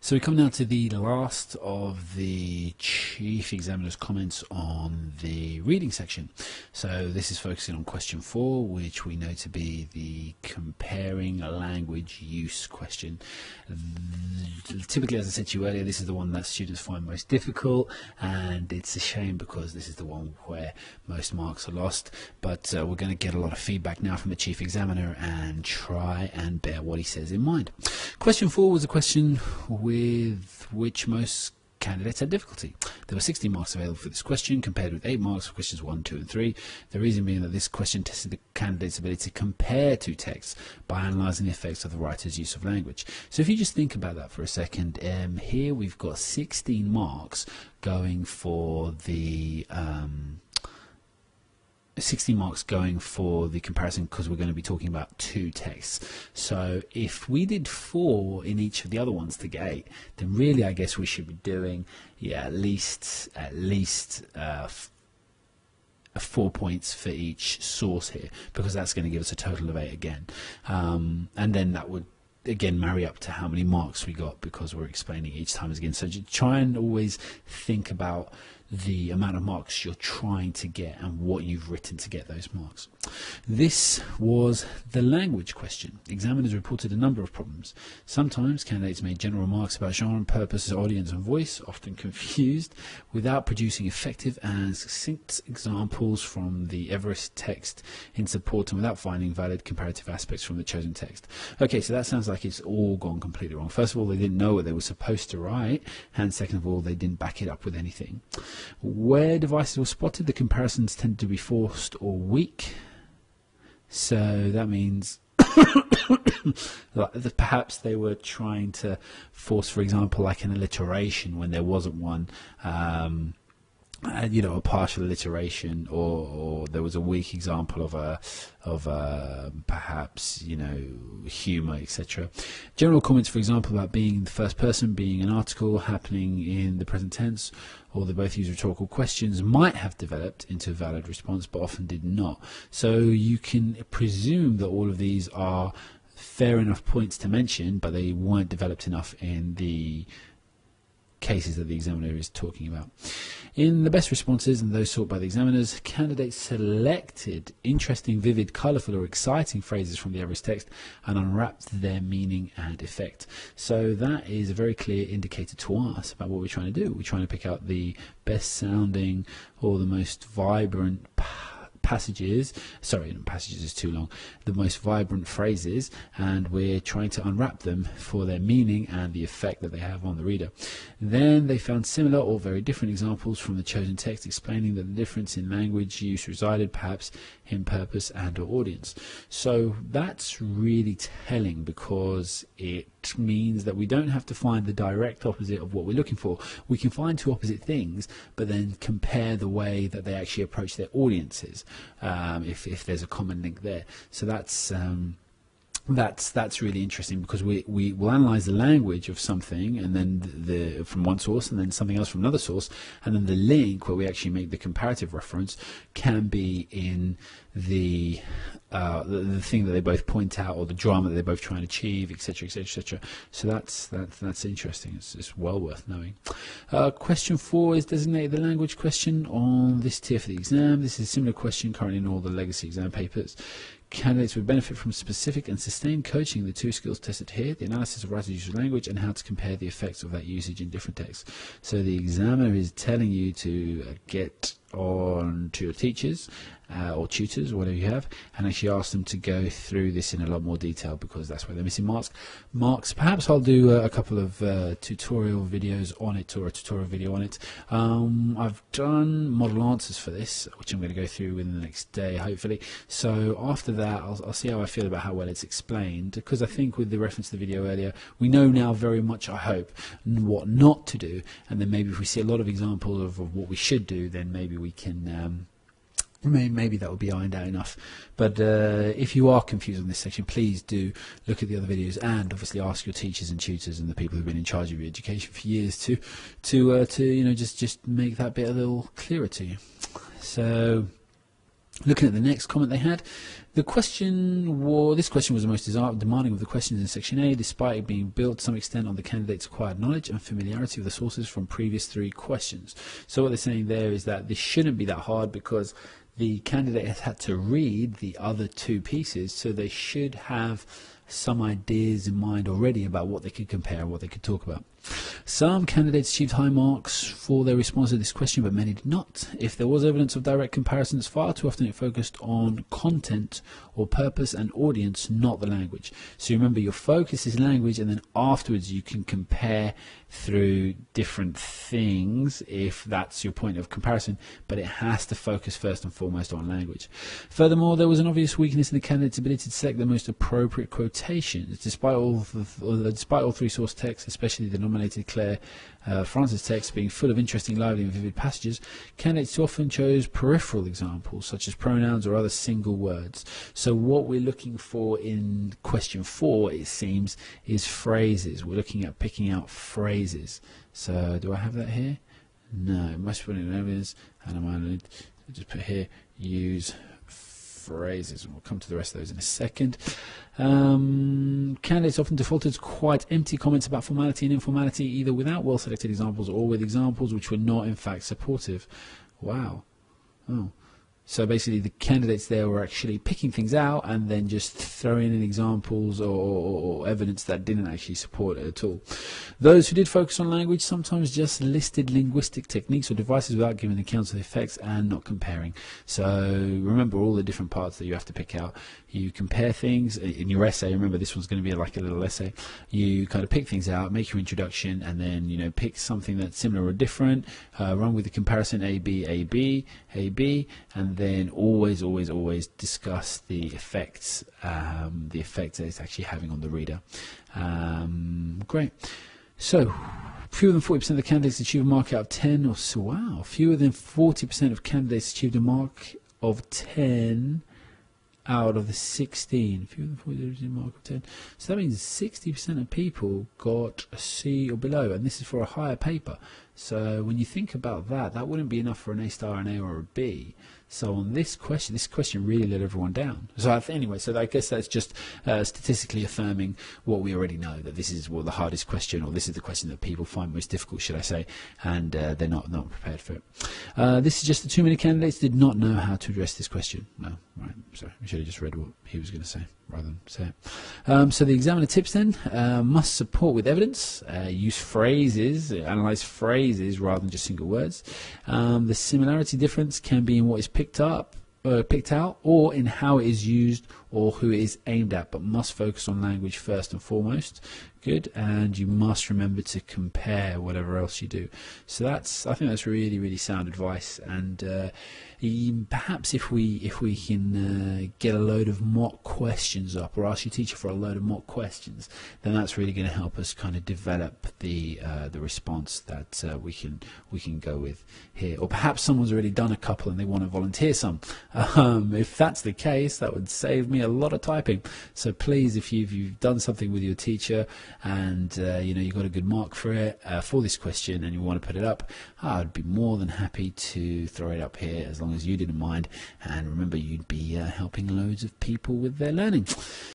So we come now to the last of the Chief Examiner's comments on the reading section. So this is focusing on question 4, which we know to be the comparing language use question. Typically, as I said to you earlier, this is the one that students find most difficult, and it's a shame because this is the one where most marks are lost. But we're going to get a lot of feedback now from the Chief Examiner and try and bear what he says in mind. Question 4 was a question with which most candidates had difficulty. There were 60 marks available for this question compared with 8 marks for questions 1, 2 and 3. The reason being that this question tested the candidate's ability to compare two texts by analysing the effects of the writer's use of language. So if you just think about that for a second, here we've got 16 marks going for the 60 marks going for the comparison because we're going to be talking about two texts. So if we did 4 in each of the other ones to get 8, then really I guess we should be doing at least 4 points for each source here, because that's going to give us a total of 8 again, and then that would again marry up to how many marks we got because we're explaining each time again. So just try and always think about the amount of marks you're trying to get and what you've written to get those marks. This was the language question. Examiners reported a number of problems. Sometimes candidates made general remarks about genre, purpose, audience and voice, often confused, without producing effective and succinct examples from the Everest text in support and without finding valid comparative aspects from the chosen text. Okay, so that sounds like it's all gone completely wrong. First of all, they didn't know what they were supposed to write, and second of all, they didn't back it up with anything. Where devices were spotted, the comparisons tended to be forced or weak. So that means perhaps they were trying to force, for example, like an alliteration when there wasn't one, you know, a partial alliteration, or there was a weak example of perhaps, you know, humour, etc. General comments, for example, about being in the first person, being an article, happening in the present tense, or they both use rhetorical questions, might have developed into a valid response, but often did not. So you can presume that all of these are fair enough points to mention, but they weren't developed enough in the cases that the examiner is talking about. In the best responses and those sought by the examiners, candidates selected interesting, vivid, colourful or exciting phrases from the Everest text and unwrapped their meaning and effect. So that is a very clear indicator to us about what we're trying to do. We're trying to pick out the best sounding or the most vibrant passages, sorry, passages is too long, the most vibrant phrases, and we're trying to unwrap them for their meaning and the effect that they have on the reader. Then they found similar or very different examples from the chosen text, explaining that the difference in language use resided perhaps in purpose and or audience. So that's really telling, because it means that we don't have to find the direct opposite of what we're looking for. We can find two opposite things, but then compare the way that they actually approach their audiences, if there's a common link there. So that's really interesting, because we will analyze the language of something, and then from one source, and then something else from another source, and then the link where we actually make the comparative reference can be in the thing that they both point out, or the drama that they're both trying to achieve, etc., etc., etc. So that's interesting. It's well worth knowing. Question 4 is designated the language question on this tier for the exam. This is a similar question currently in all the legacy exam papers. Candidates would benefit from specific and sustained coaching in the 2 skills tested here: the analysis of writer's use of language and how to compare the effects of that usage in different texts. So the examiner is telling you to get on to your teachers or tutors, or whatever you have, and actually ask them to go through this in a lot more detail, because that's where they're missing marks. Perhaps I'll do a couple of tutorial videos on it, or a tutorial video on it. I've done model answers for this, which I'm going to go through within the next day, hopefully. So after that, I'll see how I feel about how well it's explained, because I think with the reference to the video earlier, we know now very much, I hope, what not to do, and then maybe if we see a lot of examples of what we should do, then maybe we can maybe that will be ironed out enough. But if you are confused on this section, please do look at the other videos, and obviously ask your teachers and tutors and the people who've been in charge of your education for years to you know, just make that bit a little clearer to you. So Looking at the next comment they had, this question was the most demanding of the questions in section A, despite it being built to some extent on the candidate's acquired knowledge and familiarity with the sources from previous 3 questions. So what they're saying there is that this shouldn't be that hard because the candidate has had to read the other 2 pieces, so they should have some ideas in mind already about what they could compare, what they could talk about. Some candidates achieved high marks for their response to this question, but many did not. If there was evidence of direct comparisons, far too often it focused on content or purpose and audience, not the language. So remember, your focus is language, and then afterwards you can compare through different things if that's your point of comparison, but it has to focus first and foremost on language. Furthermore, there was an obvious weakness in the candidate's ability to select the most appropriate quotations. Despite all 3 source texts, especially the nominated Claire Francis text being full of interesting, lively and vivid passages, candidates often chose peripheral examples such as pronouns or other single words. So what we're looking for in question 4, it seems, is phrases. We're looking at picking out phrases. So do I have that here? No, it must be in evidence, and I'm going to just put here use phrases, and we'll come to the rest of those in a second. Candidates often defaulted to quite empty comments about formality and informality, either without well selected examples or with examples which were not in fact supportive. Wow. Oh. So basically the candidates there were actually picking things out and then just throwing in examples or evidence that didn't actually support it at all. Those who did focus on language sometimes just listed linguistic techniques or devices without giving accounts of the effects and not comparing. So remember all the different parts that you have to pick out. You compare things in your essay. Remember, this one's going to be like a little essay. You kind of pick things out, make your introduction, and then pick something that's similar or different. Run with the comparison A B A B A B, and then always discuss the effects that it's actually having on the reader. Great. So fewer than 40% of the candidates achieve a mark out of 10 or so. Wow. Fewer than 40% of candidates achieved a mark of 10 out of the 16. Fewer than 40% achieved a mark of 10. So that means 60% of people got a C or below, and this is for a higher paper. So when you think about that, that wouldn't be enough for an A star, an A, or a B. So on this question really let everyone down. So anyway, so I guess that's just statistically affirming what we already know, that this is the hardest question, or this is the question that people find most difficult, should I say, and they're not prepared for it. This is just that too many candidates did not know how to address this question. No, right, sorry, we should have just read what he was going to say rather than say it. So the examiner tips then must support with evidence, use phrases, analyze phrases rather than just single words. The similarity difference can be in what is picked out, or in how it is used or who it is aimed at, but must focus on language first and foremost. Good, and you must remember to compare whatever else you do. So I think that's really sound advice, and perhaps if we can get a load of mock questions up, or ask your teacher for a load of mock questions, then that's really going to help us kind of develop the response that we can go with here. Or perhaps someone's already done a couple and they want to volunteer some. If that's the case, that would save me a lot of typing. So please, if you've done something with your teacher and you got a good mark for it for this question and you want to put it up, I'd be more than happy to throw it up here, as long as you didn't mind. And remember, you'd be helping loads of people with their learning.